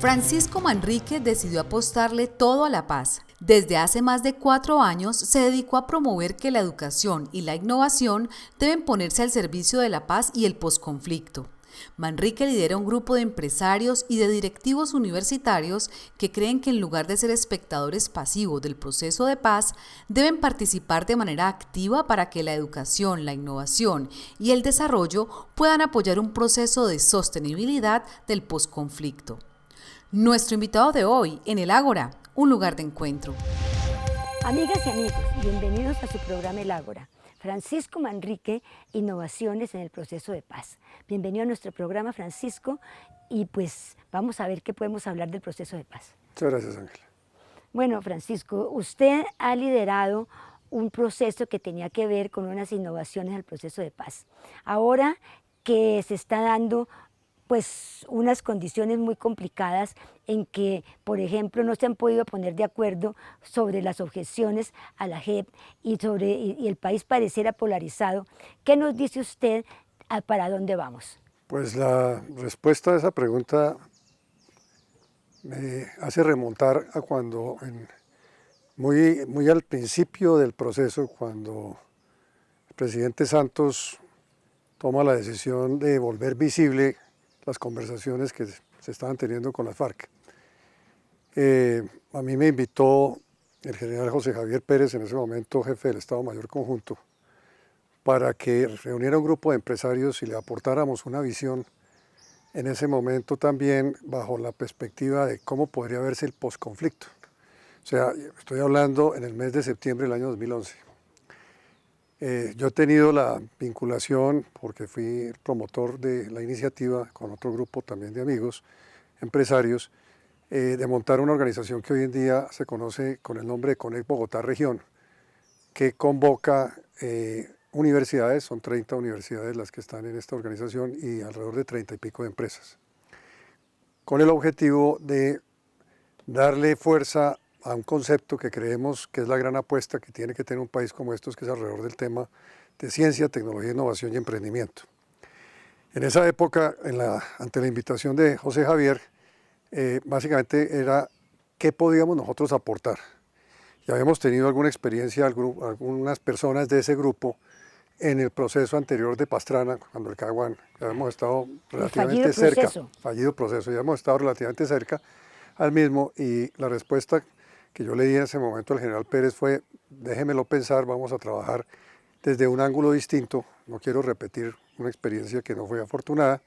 Francisco Manrique decidió apostarle todo a la paz. Desde hace más de 4 años se dedicó a promover que la educación y la innovación deben ponerse al servicio de la paz y el posconflicto. Manrique lidera un grupo de empresarios y de directivos universitarios que creen que en lugar de ser espectadores pasivos del proceso de paz, deben participar de manera activa para que la educación, la innovación y el desarrollo puedan apoyar un proceso de sostenibilidad del posconflicto. Nuestro invitado de hoy en el Ágora, un lugar de encuentro. Amigas y amigos, bienvenidos a su programa El Ágora. Francisco Manrique, Innovaciones en el Proceso de Paz. Bienvenido a nuestro programa, Francisco, y pues vamos a ver qué podemos hablar del proceso de paz. Muchas gracias, Ángela. Bueno, Francisco, usted ha liderado un proceso que tenía que ver con unas innovaciones al proceso de paz. Ahora que se está dando pues unas condiciones muy complicadas en que, por ejemplo, no se han podido poner de acuerdo sobre las objeciones a la JEP y el país pareciera polarizado. ¿Qué nos dice usted para dónde vamos? Pues la respuesta a esa pregunta me hace remontar a cuando, muy al principio del proceso, cuando el presidente Santos toma la decisión de volver visible las conversaciones que se estaban teniendo con las FARC. A mí me invitó el general José Javier Pérez, en ese momento jefe del Estado Mayor Conjunto, para que reuniera un grupo de empresarios y le aportáramos una visión en ese momento también bajo la perspectiva de cómo podría verse el posconflicto. O sea, estoy hablando en el mes de septiembre del año 2011. Yo he tenido la vinculación, porque fui el promotor de la iniciativa con otro grupo también de amigos, empresarios, de montar una organización que hoy en día se conoce con el nombre de Conect Bogotá Región, que convoca universidades, son 30 universidades las que están en esta organización y alrededor de 30 y pico de empresas, con el objetivo de darle fuerza a un concepto que creemos que es la gran apuesta que tiene que tener un país como estos, que es alrededor del tema de ciencia, tecnología, innovación y emprendimiento. En esa época, ante la invitación de José Javier, básicamente era qué podíamos nosotros aportar. Ya habíamos tenido alguna experiencia, algunas personas de ese grupo en el proceso anterior de Pastrana, cuando el Caguán, ya habíamos estado relativamente cerca, fallido proceso, ya hemos estado relativamente cerca al mismo, y la respuesta que yo le di en ese momento al general Pérez fue: déjemelo pensar, vamos a trabajar desde un ángulo distinto, no quiero repetir una experiencia que no fue afortunada,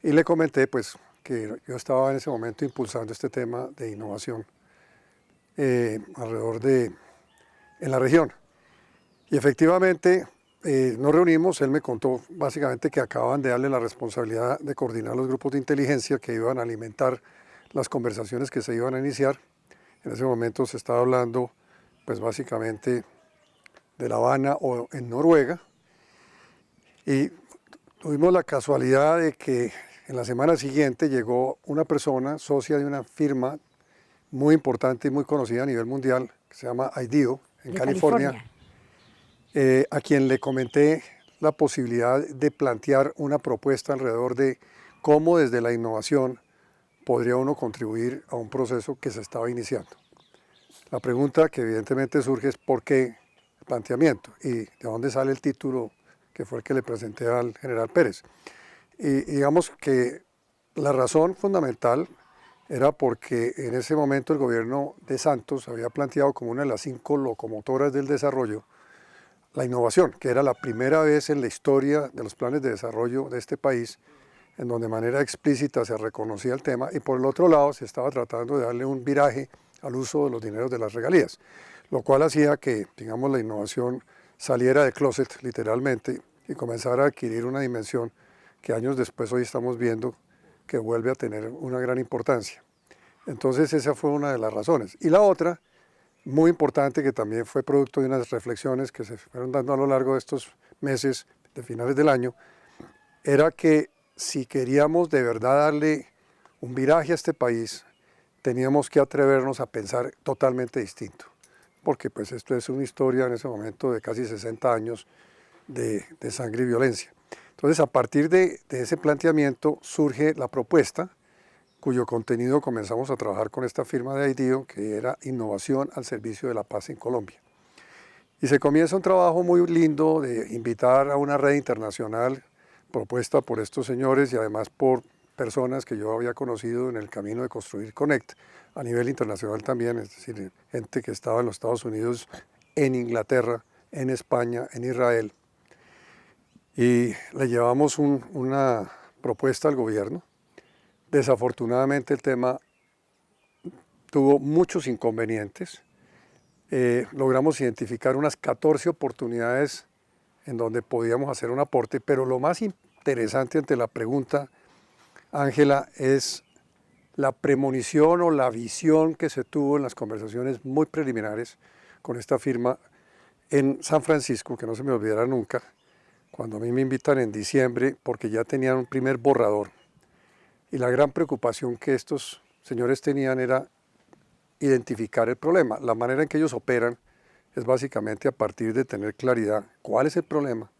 y le comenté pues que yo estaba en ese momento impulsando este tema de innovación en la región. Y efectivamente nos reunimos, él me contó básicamente que acababan de darle la responsabilidad de coordinar los grupos de inteligencia que iban a alimentar las conversaciones que se iban a iniciar. En ese momento se estaba hablando pues básicamente de La Habana o en Noruega, y tuvimos la casualidad de que en la semana siguiente llegó una persona, socia de una firma muy importante y muy conocida a nivel mundial, que se llama IDEO, en California. A quien le comenté la posibilidad de plantear una propuesta alrededor de cómo desde la innovación podría uno contribuir a un proceso que se estaba iniciando. La pregunta que evidentemente surge es ¿por qué el planteamiento? ¿Y de dónde sale el título que fue el que le presenté al general Pérez? Y digamos que la razón fundamental era porque en ese momento el gobierno de Santos había planteado como una de las 5 locomotoras del desarrollo la innovación, que era la primera vez en la historia de los planes de desarrollo de este país en donde de manera explícita se reconocía el tema, y por el otro lado se estaba tratando de darle un viraje al uso de los dineros de las regalías, lo cual hacía que, digamos, la innovación saliera de closet literalmente y comenzara a adquirir una dimensión que años después hoy estamos viendo que vuelve a tener una gran importancia. Entonces esa fue una de las razones. Y la otra, muy importante, que también fue producto de unas reflexiones que se fueron dando a lo largo de estos meses de finales del año, era que si queríamos de verdad darle un viraje a este país, teníamos que atrevernos a pensar totalmente distinto, porque pues esto es una historia en ese momento de casi 60 años de sangre y violencia. Entonces, a partir de ese planteamiento surge la propuesta cuyo contenido comenzamos a trabajar con esta firma de IDEO, que era Innovación al Servicio de la Paz en Colombia. Y se comienza un trabajo muy lindo de invitar a una red internacional propuesta por estos señores y además por personas que yo había conocido en el camino de construir Connect, a nivel internacional también, es decir, gente que estaba en los Estados Unidos, en Inglaterra, en España, en Israel. Y le llevamos una propuesta al gobierno. Desafortunadamente el tema tuvo muchos inconvenientes. Logramos identificar unas 14 oportunidades en donde podíamos hacer un aporte, pero lo más interesante ante la pregunta, Ángela, es la premonición o la visión que se tuvo en las conversaciones muy preliminares con esta firma en San Francisco, que no se me olvidará nunca, cuando a mí me invitan en diciembre, porque ya tenían un primer borrador. Y la gran preocupación que estos señores tenían era identificar el problema. La manera en que ellos operan es básicamente a partir de tener claridad cuál es el problema.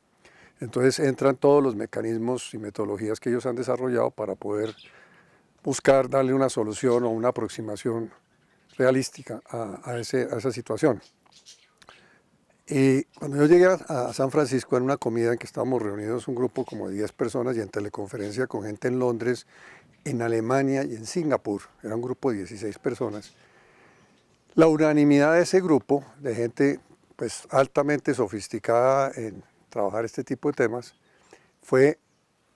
Entonces entran todos los mecanismos y metodologías que ellos han desarrollado para poder buscar darle una solución o una aproximación realística a esa situación. Y cuando yo llegué a San Francisco en una comida en que estábamos reunidos un grupo como de 10 personas y en teleconferencia con gente en Londres, en Alemania y en Singapur, era un grupo de 16 personas, la unanimidad de ese grupo, de gente pues altamente sofisticada en trabajar este tipo de temas, fue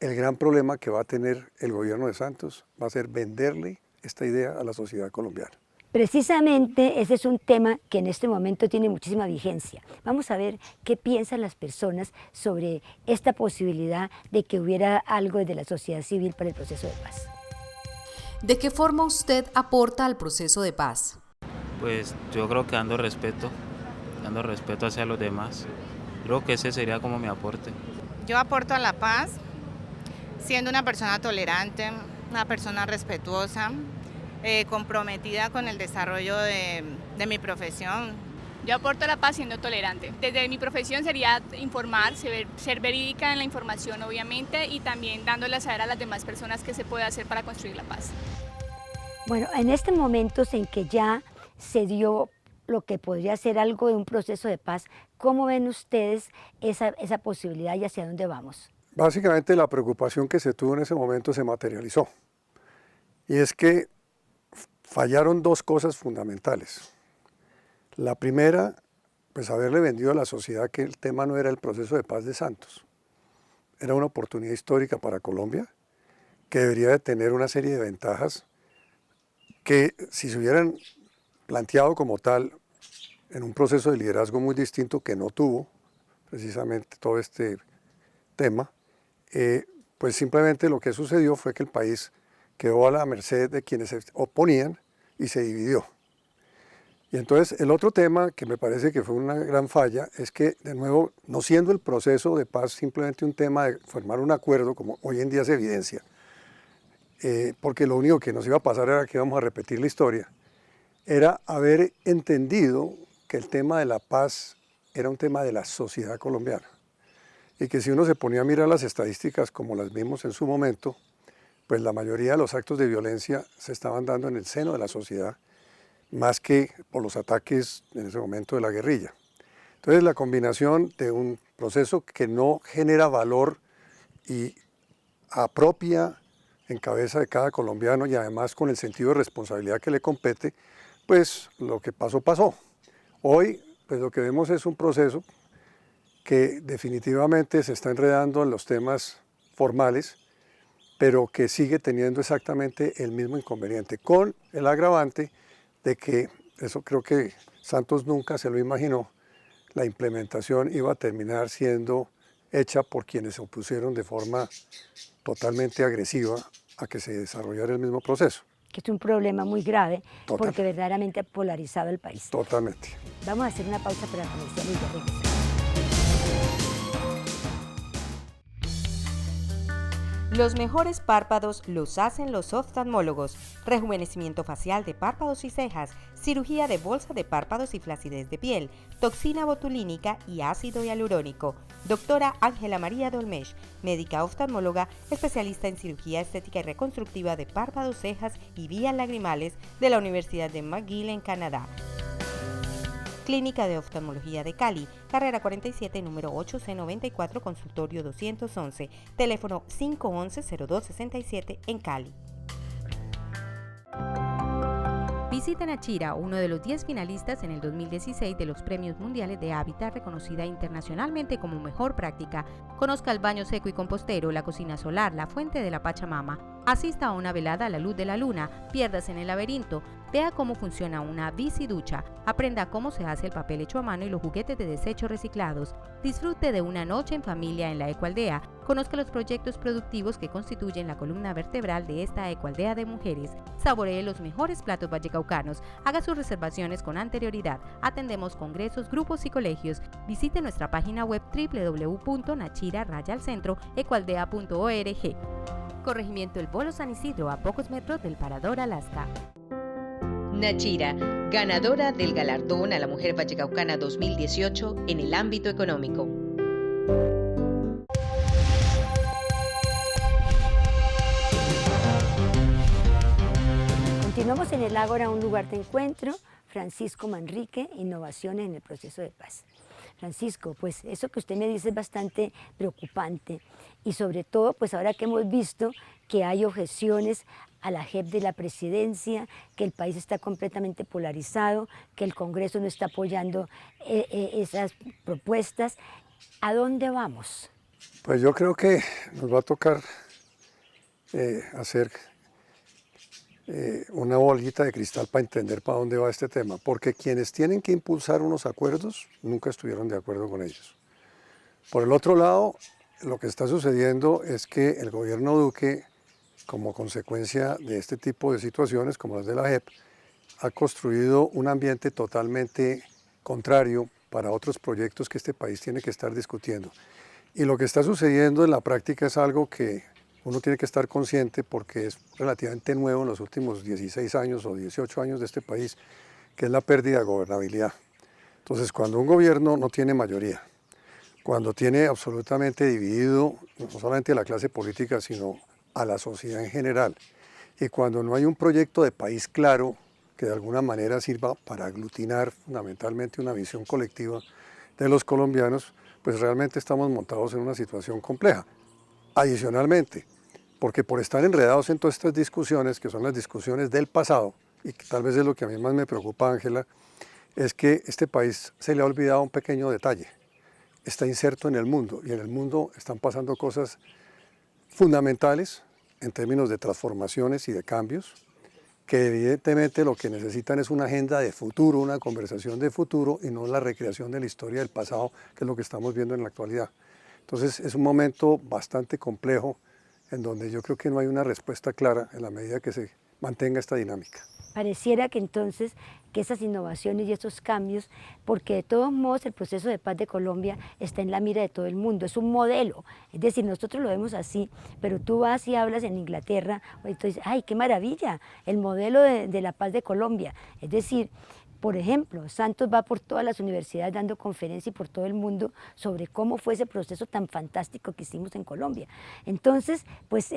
el gran problema que va a tener el gobierno de Santos, va a ser venderle esta idea a la sociedad colombiana. Precisamente ese es un tema que en este momento tiene muchísima vigencia. Vamos a ver qué piensan las personas sobre esta posibilidad de que hubiera algo de la sociedad civil para el proceso de paz. ¿De qué forma usted aporta al proceso de paz? Pues yo creo que dando respeto hacia los demás. Creo que ese sería como mi aporte. Yo aporto a la paz siendo una persona tolerante, una persona respetuosa, comprometida con el desarrollo de mi profesión. Yo aporto a la paz siendo tolerante. Desde mi profesión sería informar, ser verídica en la información obviamente y también dándole a saber a las demás personas qué se puede hacer para construir la paz. Bueno, en este momento en que ya se dio lo que podría ser algo de un proceso de paz, ¿cómo ven ustedes esa posibilidad y hacia dónde vamos? Básicamente la preocupación que se tuvo en ese momento se materializó. Y es que fallaron dos cosas fundamentales. La primera, pues haberle vendido a la sociedad que el tema no era el proceso de paz de Santos. Era una oportunidad histórica para Colombia que debería de tener una serie de ventajas que si se hubieran planteado como tal en un proceso de liderazgo muy distinto que no tuvo precisamente todo este tema, pues simplemente lo que sucedió fue que el país quedó a la merced de quienes se oponían y se dividió. Y entonces el otro tema que me parece que fue una gran falla es que, de nuevo, no siendo el proceso de paz simplemente un tema de formar un acuerdo, como hoy en día se evidencia, porque lo único que nos iba a pasar era que íbamos a repetir la historia, era haber entendido que el tema de la paz era un tema de la sociedad colombiana. Y que si uno se ponía a mirar las estadísticas como las vimos en su momento, pues la mayoría de los actos de violencia se estaban dando en el seno de la sociedad, más que por los ataques en ese momento de la guerrilla. Entonces la combinación de un proceso que no genera valor y apropia en cabeza de cada colombiano y además con el sentido de responsabilidad que le compete, pues lo que pasó, pasó. Hoy pues lo que vemos es un proceso que definitivamente se está enredando en los temas formales, pero que sigue teniendo exactamente el mismo inconveniente, con el agravante de que, eso creo que Santos nunca se lo imaginó, la implementación iba a terminar siendo hecha por quienes se opusieron de forma totalmente agresiva a que se desarrollara el mismo proceso. Que es un problema muy grave. Total. Porque verdaderamente ha polarizado el país. Totalmente. Vamos a hacer una pausa para comercial y ya regresamos. Los mejores párpados los hacen los oftalmólogos. Rejuvenecimiento facial de párpados y cejas, cirugía de bolsa de párpados y flacidez de piel, toxina botulínica y ácido hialurónico. Doctora Ángela María Dolmesh, médica oftalmóloga, especialista en cirugía estética y reconstructiva de párpados, cejas y vías lagrimales de la Universidad de McGill en Canadá. Clínica de Oftalmología de Cali, carrera 47, número 8C94, consultorio 211, teléfono 511-0267 en Cali. Visita Nachira, uno de los 10 finalistas en el 2016 de los Premios Mundiales de Hábitat, reconocida internacionalmente como mejor práctica. Conozca el baño seco y compostero, la cocina solar, la fuente de la Pachamama. Asista a una velada a la luz de la luna, piérdase en el laberinto, vea cómo funciona una biciducha, aprenda cómo se hace el papel hecho a mano y los juguetes de desechos reciclados, disfrute de una noche en familia en la Ecoaldea, conozca los proyectos productivos que constituyen la columna vertebral de esta Ecoaldea de mujeres, saboree los mejores platos vallecaucanos, haga sus reservaciones con anterioridad, atendemos congresos, grupos y colegios, visite nuestra página web www.nachira-ecoaldea.org. Corregimiento El Bolo San Isidro, a pocos metros del Parador Alaska. Nachira, ganadora del galardón a la Mujer Vallecaucana 2018 en el ámbito económico. Continuamos en el Ágora, un lugar de encuentro. Francisco Manrique, innovaciones en el proceso de paz. Francisco, pues eso que usted me dice es bastante preocupante y sobre todo pues ahora que hemos visto que hay objeciones a la JEP de la presidencia, que el país está completamente polarizado, que el Congreso no está apoyando esas propuestas, ¿a dónde vamos? Pues yo creo que nos va a tocar hacer una bolita de cristal para entender para dónde va este tema, porque quienes tienen que impulsar unos acuerdos nunca estuvieron de acuerdo con ellos. Por el otro lado, lo que está sucediendo es que el gobierno Duque, como consecuencia de este tipo de situaciones como las de la JEP, ha construido un ambiente totalmente contrario para otros proyectos que este país tiene que estar discutiendo. Y lo que está sucediendo en la práctica es algo que uno tiene que estar consciente porque es relativamente nuevo en los últimos 16 años o 18 años de este país, que es la pérdida de gobernabilidad. Entonces, cuando un gobierno no tiene mayoría, cuando tiene absolutamente dividido no solamente a la clase política, sino a la sociedad en general, y cuando no hay un proyecto de país claro que de alguna manera sirva para aglutinar fundamentalmente una visión colectiva de los colombianos, pues realmente estamos montados en una situación compleja. Adicionalmente, porque por estar enredados en todas estas discusiones, que son las discusiones del pasado, y que tal vez es lo que a mí más me preocupa, Ángela, es que este país se le ha olvidado un pequeño detalle. Está inserto en el mundo, y en el mundo están pasando cosas fundamentales en términos de transformaciones y de cambios, que evidentemente lo que necesitan es una agenda de futuro, una conversación de futuro, y no la recreación de la historia del pasado, que es lo que estamos viendo en la actualidad. Entonces es un momento bastante complejo en donde yo creo que no hay una respuesta clara en la medida que se mantenga esta dinámica. Pareciera que entonces que esas innovaciones y esos cambios, porque de todos modos el proceso de paz de Colombia está en la mira de todo el mundo, es un modelo, es decir, nosotros lo vemos así, pero tú vas y hablas en Inglaterra y tú dices, ¡ay, qué maravilla! El modelo de la paz de Colombia, es decir, por ejemplo, Santos va por todas las universidades dando conferencias y por todo el mundo sobre cómo fue ese proceso tan fantástico que hicimos en Colombia. Entonces, pues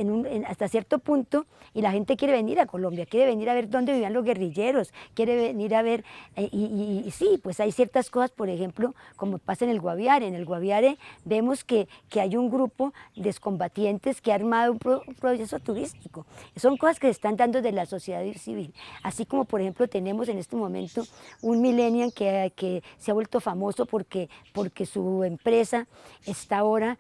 hasta cierto punto, y la gente quiere venir a Colombia, quiere venir a ver dónde vivían los guerrilleros, quiere venir a ver, y sí, pues hay ciertas cosas, por ejemplo, como pasa en el Guaviare. En el Guaviare vemos que hay un grupo de excombatientes que ha armado un proceso turístico. Son cosas que se están dando de la sociedad civil, así como por ejemplo tenemos en este momento un millennial que se ha vuelto famoso porque su empresa está ahora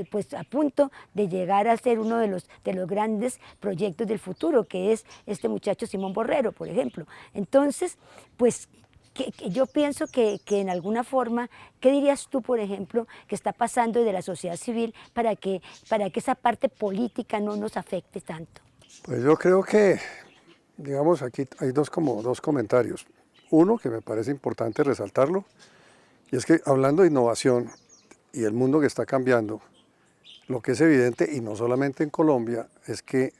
pues a punto de llegar a ser uno de los grandes proyectos del futuro, que es este muchacho Simón Borrero, por ejemplo. Entonces, pues que yo pienso que en alguna forma, ¿qué dirías tú, por ejemplo, que está pasando de la sociedad civil para que esa parte política no nos afecte tanto? Pues yo creo que, digamos, aquí hay dos comentarios. Uno que me parece importante resaltarlo, y es que hablando de innovación y el mundo que está cambiando, Lo que es evidente, y no solamente en Colombia, es que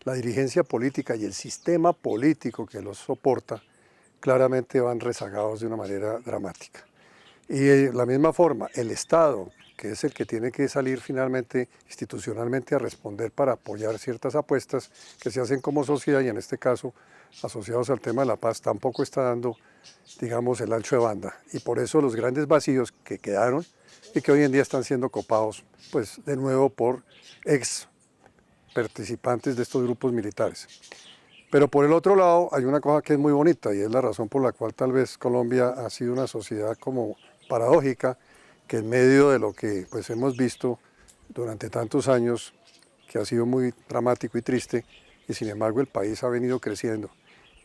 la dirigencia política y el sistema político que los soporta claramente van rezagados de una manera dramática. Y de la misma forma, el Estado, que es el que tiene que salir finalmente institucionalmente a responder para apoyar ciertas apuestas que se hacen como sociedad y en este caso asociados al tema de la paz, tampoco está dando, digamos, el ancho de banda. Y por eso los grandes vacíos que quedaron y que hoy en día están siendo copados, pues de nuevo por ex participantes de estos grupos militares. Pero por el otro lado hay una cosa que es muy bonita y es la razón por la cual tal vez Colombia ha sido una sociedad como paradójica, que en medio de lo que pues hemos visto durante tantos años, que ha sido muy dramático y triste, y sin embargo el país ha venido creciendo.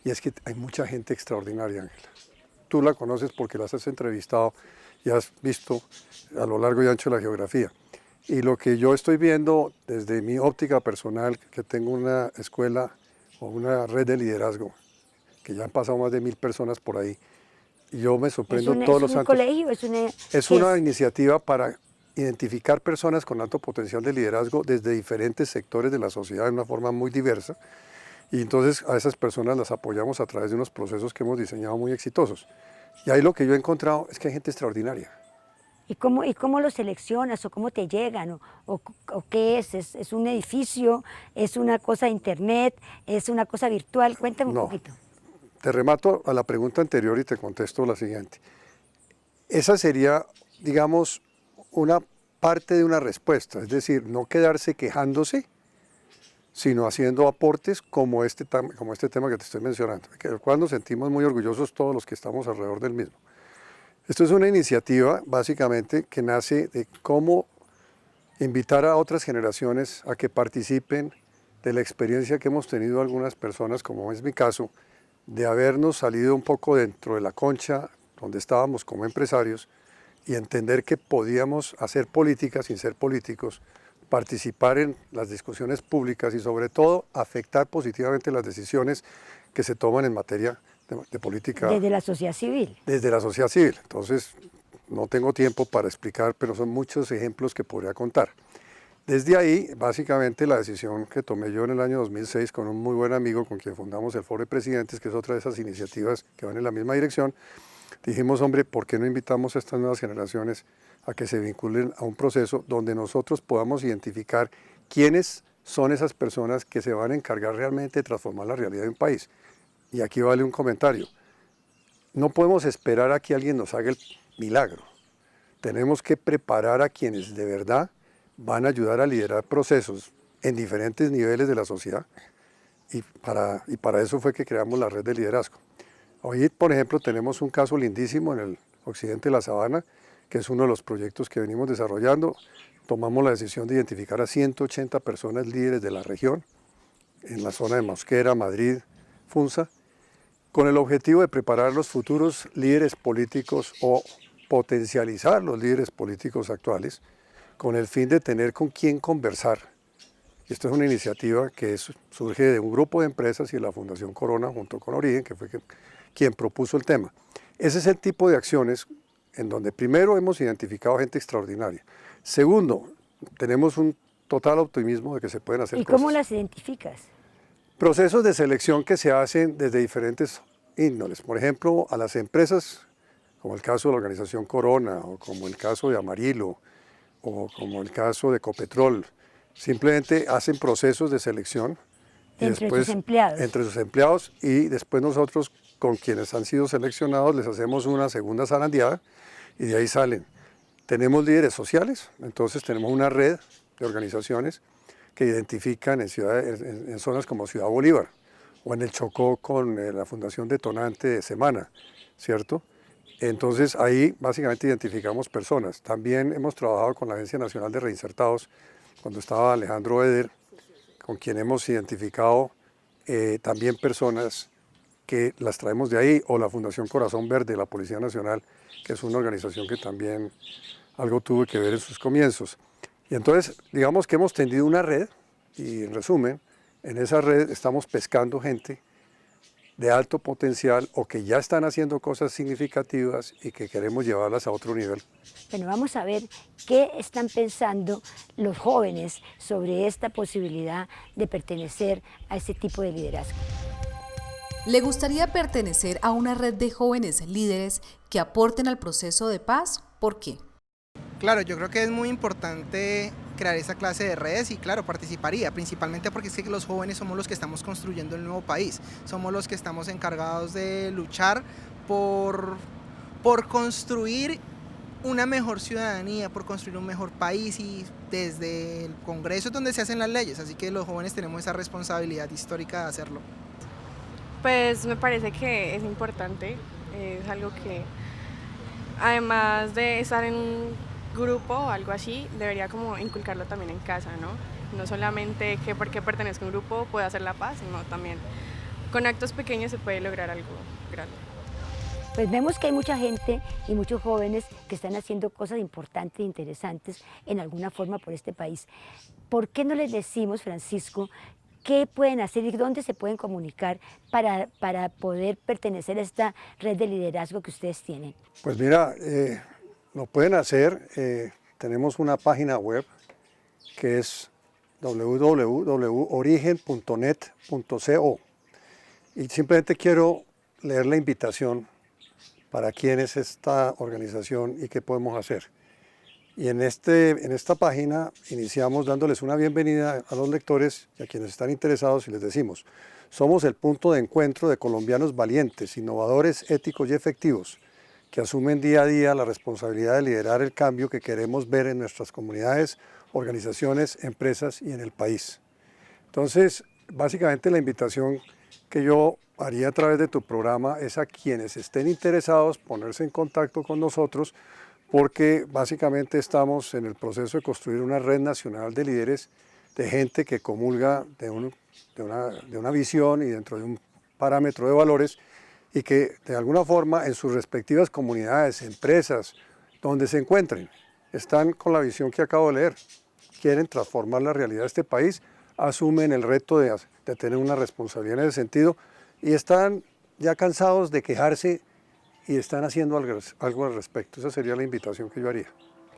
Y es que hay mucha gente extraordinaria, Ángela. Tú la conoces porque las has entrevistado y has visto a lo largo y ancho de la geografía. Y lo que yo estoy viendo desde mi óptica personal, que tengo una escuela o una red de liderazgo, que ya han pasado más de 1000 personas por ahí, y yo me sorprendo todos los santos. Colegio? Es una iniciativa para identificar personas con alto potencial de liderazgo desde diferentes sectores de la sociedad de una forma muy diversa, y entonces a esas personas las apoyamos a través de unos procesos que hemos diseñado muy exitosos. Y ahí lo que yo he encontrado es que hay gente extraordinaria. ¿Y cómo lo seleccionas o cómo te llegan? ¿O qué es? ¿Es un edificio? ¿Es una cosa de internet? ¿Es una cosa virtual? Cuéntame un poquito. Te remato a la pregunta anterior y te contesto la siguiente. Esa sería, digamos, una parte de una respuesta, es decir, no quedarse quejándose, sino haciendo aportes como este tema que te estoy mencionando, del cual nos sentimos muy orgullosos todos los que estamos alrededor del mismo. Esto es una iniciativa básicamente que nace de cómo invitar a otras generaciones a que participen de la experiencia que hemos tenido algunas personas, como es mi caso, de habernos salido un poco dentro de la concha donde estábamos como empresarios y entender que podíamos hacer política sin ser políticos, participar en las discusiones públicas y sobre todo afectar positivamente las decisiones que se toman en materia de política. Desde la sociedad civil. Desde la sociedad civil. Entonces, no tengo tiempo para explicar, pero son muchos ejemplos que podría contar. Desde ahí, básicamente, la decisión que tomé yo en el año 2006 con un muy buen amigo con quien fundamos el Foro de Presidentes, que es otra de esas iniciativas que van en la misma dirección, dijimos, hombre, ¿por qué no invitamos a estas nuevas generaciones a que se vinculen a un proceso donde nosotros podamos identificar quiénes son esas personas que se van a encargar realmente de transformar la realidad de un país? Y aquí vale un comentario. No podemos esperar a que alguien nos haga el milagro. Tenemos que preparar a quienes de verdad van a ayudar a liderar procesos en diferentes niveles de la sociedad y para eso fue que creamos la red de liderazgo. Hoy, por ejemplo, tenemos un caso lindísimo en el occidente de la Sabana, que es uno de los proyectos que venimos desarrollando. Tomamos la decisión de identificar a 180 personas líderes de la región, en la zona de Mosquera, Madrid, Funza, con el objetivo de preparar los futuros líderes políticos o potencializar los líderes políticos actuales, con el fin de tener con quién conversar. Esto es una iniciativa que surge de un grupo de empresas y de la Fundación Corona junto con Origen, que fue quien propuso el tema. Ese es el tipo de acciones en donde primero hemos identificado gente extraordinaria. Segundo, tenemos un total optimismo de que se pueden hacer cosas. ¿Y cómo las identificas? Procesos de selección que se hacen desde diferentes índoles. Por ejemplo, a las empresas, como el caso de la organización Corona, o como el caso de Amarillo, o como el caso de Ecopetrol, simplemente hacen procesos de selección entre sus empleados. Entre sus empleados, y después nosotros con quienes han sido seleccionados les hacemos una segunda zarandeada y de ahí salen. Tenemos líderes sociales, entonces tenemos una red de organizaciones que identifican en zonas como Ciudad Bolívar o en el Chocó con la Fundación Detonante de Semana, ¿cierto? Entonces ahí básicamente identificamos personas. También hemos trabajado con la Agencia Nacional de Reinsertados, cuando estaba Alejandro Eder, con quien hemos identificado también personas que las traemos de ahí, o la Fundación Corazón Verde, la Policía Nacional, que es una organización que también algo tuvo que ver en sus comienzos. Y entonces, digamos que hemos tendido una red, y en resumen, en esa red estamos pescando gente de alto potencial o que ya están haciendo cosas significativas y que queremos llevarlas a otro nivel. Bueno, vamos a ver qué están pensando los jóvenes sobre esta posibilidad de pertenecer a este tipo de liderazgo. ¿Le gustaría pertenecer a una red de jóvenes líderes que aporten al proceso de paz? ¿Por qué? Claro, yo creo que es muy importante crear esa clase de redes y claro, participaría, principalmente porque es que los jóvenes somos los que estamos construyendo el nuevo país, somos los que estamos encargados de luchar por construir una mejor ciudadanía, por construir un mejor país, y desde el Congreso es donde se hacen las leyes, así que los jóvenes tenemos esa responsabilidad histórica de hacerlo. Pues me parece que es importante, es algo que además de estar en un grupo o algo así, debería como inculcarlo también en casa, ¿no? No solamente que porque pertenezca a un grupo pueda hacer la paz, sino también con actos pequeños se puede lograr algo grande. Pues vemos que hay mucha gente y muchos jóvenes que están haciendo cosas importantes e interesantes en alguna forma por este país. ¿Por qué no les decimos, Francisco, qué pueden hacer y dónde se pueden comunicar para poder pertenecer a esta red de liderazgo que ustedes tienen? Pues mira, lo pueden hacer, tenemos una página web que es www.origen.net.co y simplemente quiero leer la invitación para quién es esta organización y qué podemos hacer. Y en esta página iniciamos dándoles una bienvenida a los lectores y a quienes están interesados y les decimos: somos el punto de encuentro de colombianos valientes, innovadores, éticos y efectivos, que asumen día a día la responsabilidad de liderar el cambio que queremos ver en nuestras comunidades, organizaciones, empresas y en el país. Entonces, básicamente la invitación que yo haría a través de tu programa es a quienes estén interesados ponerse en contacto con nosotros, porque básicamente estamos en el proceso de construir una red nacional de líderes, de gente que comulga de una visión y dentro de un parámetro de valores, y que de alguna forma en sus respectivas comunidades, empresas, donde se encuentren, están con la visión que acabo de leer, quieren transformar la realidad de este país, asumen el reto de tener una responsabilidad en ese sentido y están ya cansados de quejarse y están haciendo algo al respecto. Esa sería la invitación que yo haría.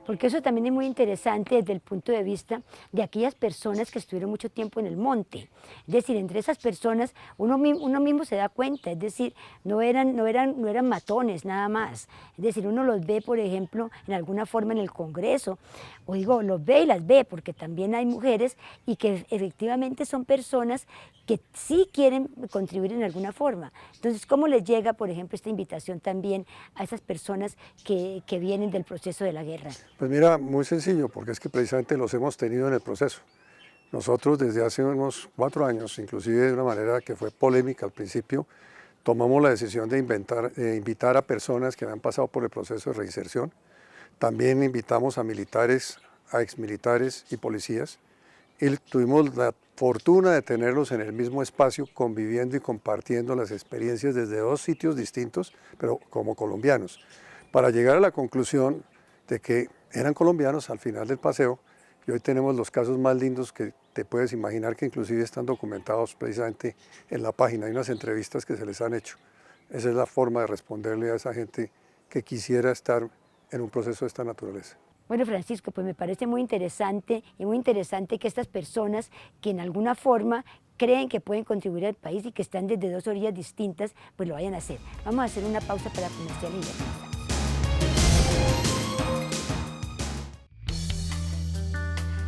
Porque eso también es muy interesante desde el punto de vista de aquellas personas que estuvieron mucho tiempo en el monte. Es decir, entre esas personas uno mismo se da cuenta, es decir, no eran matones nada más. Es decir, uno los ve, por ejemplo, en alguna forma en el Congreso, o digo, los ve y las ve, porque también hay mujeres y que efectivamente son personas que sí quieren contribuir en alguna forma. Entonces, ¿cómo les llega, por ejemplo, esta invitación también a esas personas que vienen del proceso de la guerra? Pues mira, muy sencillo, porque es que precisamente los hemos tenido en el proceso. Nosotros desde hace unos 4 años, inclusive de una manera que fue polémica al principio, tomamos la decisión de invitar a personas que habían pasado por el proceso de reinserción. También invitamos a militares, a exmilitares y policías, y tuvimos la fortuna de tenerlos en el mismo espacio, conviviendo y compartiendo las experiencias desde 2 sitios distintos, pero como colombianos, para llegar a la conclusión de que eran colombianos al final del paseo, y hoy tenemos los casos más lindos que te puedes imaginar, que inclusive están documentados precisamente en la página. Hay unas entrevistas que se les han hecho. Esa es la forma de responderle a esa gente que quisiera estar en un proceso de esta naturaleza. Bueno, Francisco, pues me parece muy interesante que estas personas que en alguna forma creen que pueden contribuir al país y que están desde 2 orillas distintas, pues lo vayan a hacer. Vamos a hacer una pausa para comercial y ya regresamos.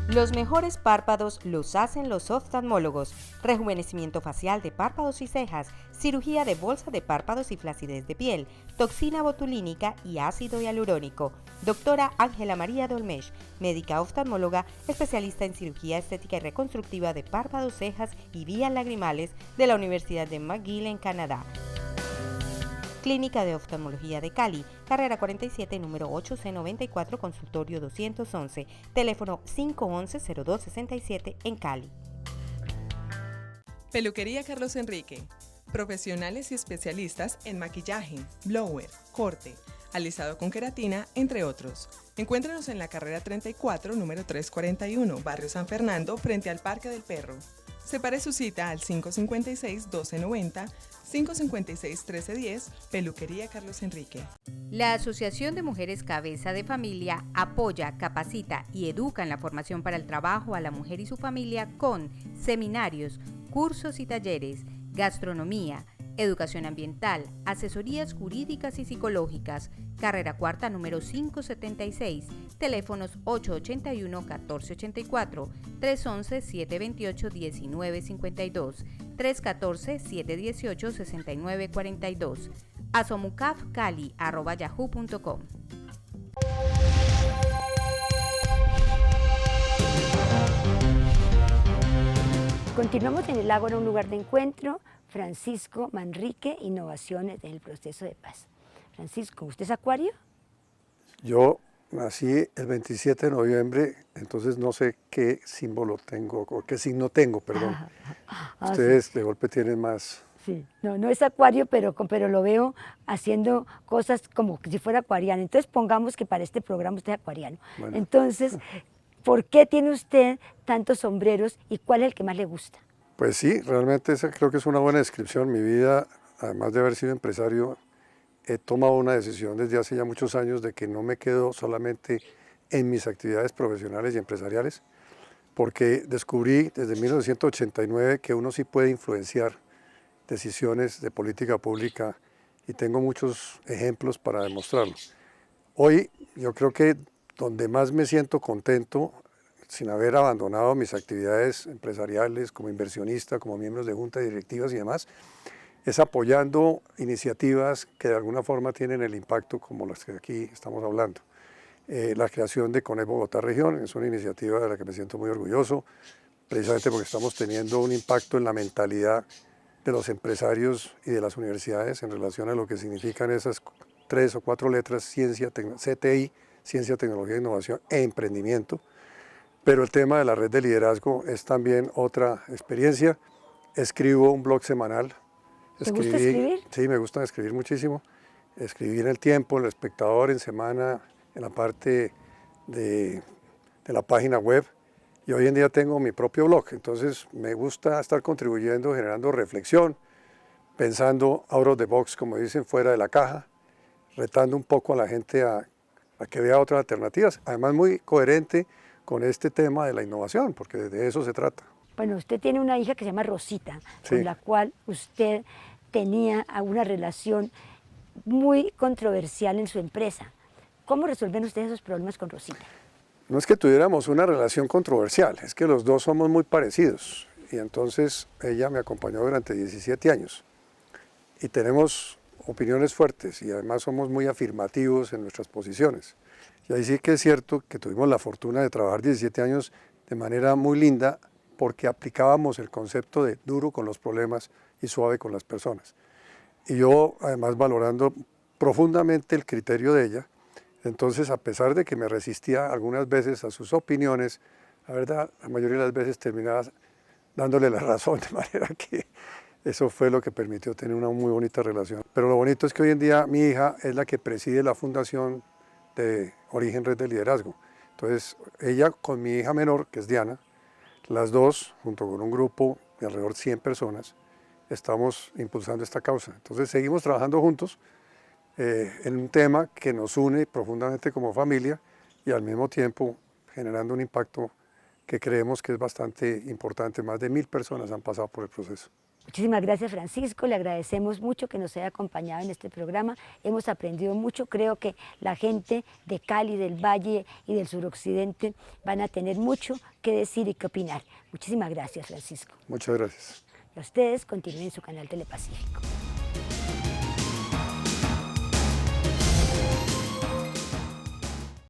Los mejores párpados los hacen los oftalmólogos. Rejuvenecimiento facial de párpados y cejas, cirugía de bolsa de párpados y flacidez de piel, toxina botulínica y ácido hialurónico. Doctora Ángela María Dolmesh, médica oftalmóloga, especialista en cirugía estética y reconstructiva de párpados, cejas y vías lagrimales de la Universidad de McGill en Canadá. Clínica de Oftalmología de Cali, carrera 47, número 8C94, consultorio 211, teléfono 511-0267 en Cali. Peluquería Carlos Enrique, profesionales y especialistas en maquillaje, blower, corte, alisado con queratina, entre otros. Encuéntrenos en la carrera 34, número 341, barrio San Fernando, frente al Parque del Perro. Separe su cita al 556-1290, 556-1310, Peluquería Carlos Enrique. La Asociación de Mujeres Cabeza de Familia apoya, capacita y educa en la formación para el trabajo a la mujer y su familia con seminarios, cursos y talleres, gastronomía, educación ambiental, asesorías jurídicas y psicológicas. Carrera Cuarta número 576, teléfonos 881-1484, 311-728-1952, 314-718-6942, asomucafcali@yahoo.com. Continuamos en el Ágora, un lugar de encuentro. Francisco Manrique, innovaciones en el proceso de paz. Francisco, ¿usted es acuario? Yo nací el 27 de noviembre, entonces no sé qué símbolo tengo, o qué signo tengo, perdón. Ustedes sí. de golpe tienen más. Sí, no es acuario, pero lo veo haciendo cosas como si fuera acuariano. Entonces pongamos que para este programa usted es acuariano. Bueno. Entonces, ¿por qué tiene usted tantos sombreros y cuál es el que más le gusta? Pues sí, realmente esa creo que es una buena descripción. Mi vida, además de haber sido empresario, he tomado una decisión desde hace ya muchos años de que no me quedo solamente en mis actividades profesionales y empresariales, porque descubrí desde 1989 que uno sí puede influenciar decisiones de política pública y tengo muchos ejemplos para demostrarlo. Hoy yo creo que donde más me siento contento, sin haber abandonado mis actividades empresariales como inversionista, como miembros de juntas directivas y demás, es apoyando iniciativas que de alguna forma tienen el impacto como las que aquí estamos hablando. La creación de CONEP Bogotá Región es una iniciativa de la que me siento muy orgulloso, precisamente porque estamos teniendo un impacto en la mentalidad de los empresarios y de las universidades en relación a lo que significan esas 3 o 4 letras, CTI, Ciencia, Tecnología, Innovación e Emprendimiento. Pero el tema de la red de liderazgo es también otra experiencia. Escribo un blog semanal. ¿Te gusta escribir? Sí, me gusta escribir muchísimo. Escribí en El Tiempo, en El Espectador, en Semana, en la parte de la página web. Y hoy en día tengo mi propio blog. Entonces me gusta estar contribuyendo, generando reflexión, pensando out of the box, como dicen, fuera de la caja, retando un poco a la gente a que vea otras alternativas. Además muy coherente con este tema de la innovación, porque de eso se trata. Bueno, usted tiene una hija que se llama Rosita, sí, con la cual usted tenía una relación muy controversial en su empresa. ¿Cómo resuelven ustedes esos problemas con Rosita? No es que tuviéramos una relación controversial, es que los dos somos muy parecidos. Y entonces ella me acompañó durante 17 años. Y tenemos opiniones fuertes y además somos muy afirmativos en nuestras posiciones. Y ahí sí que es cierto que tuvimos la fortuna de trabajar 17 años de manera muy linda porque aplicábamos el concepto de duro con los problemas y suave con las personas. Y yo, además, valorando profundamente el criterio de ella, entonces, a pesar de que me resistía algunas veces a sus opiniones, la verdad, la mayoría de las veces terminaba dándole la razón, de manera que eso fue lo que permitió tener una muy bonita relación. Pero lo bonito es que hoy en día mi hija es la que preside la fundación de Origen Red de Liderazgo. Entonces, ella con mi hija menor, que es Diana, las dos, junto con un grupo de alrededor de 100 personas, estamos impulsando esta causa. Entonces, seguimos trabajando juntos en un tema que nos une profundamente como familia y al mismo tiempo generando un impacto que creemos que es bastante importante. Más de 1000 personas han pasado por el proceso. Muchísimas gracias, Francisco, le agradecemos mucho que nos haya acompañado en este programa, hemos aprendido mucho, creo que la gente de Cali, del Valle y del suroccidente van a tener mucho que decir y que opinar. Muchísimas gracias, Francisco. Muchas gracias. Y a ustedes continúen en su canal Telepacífico.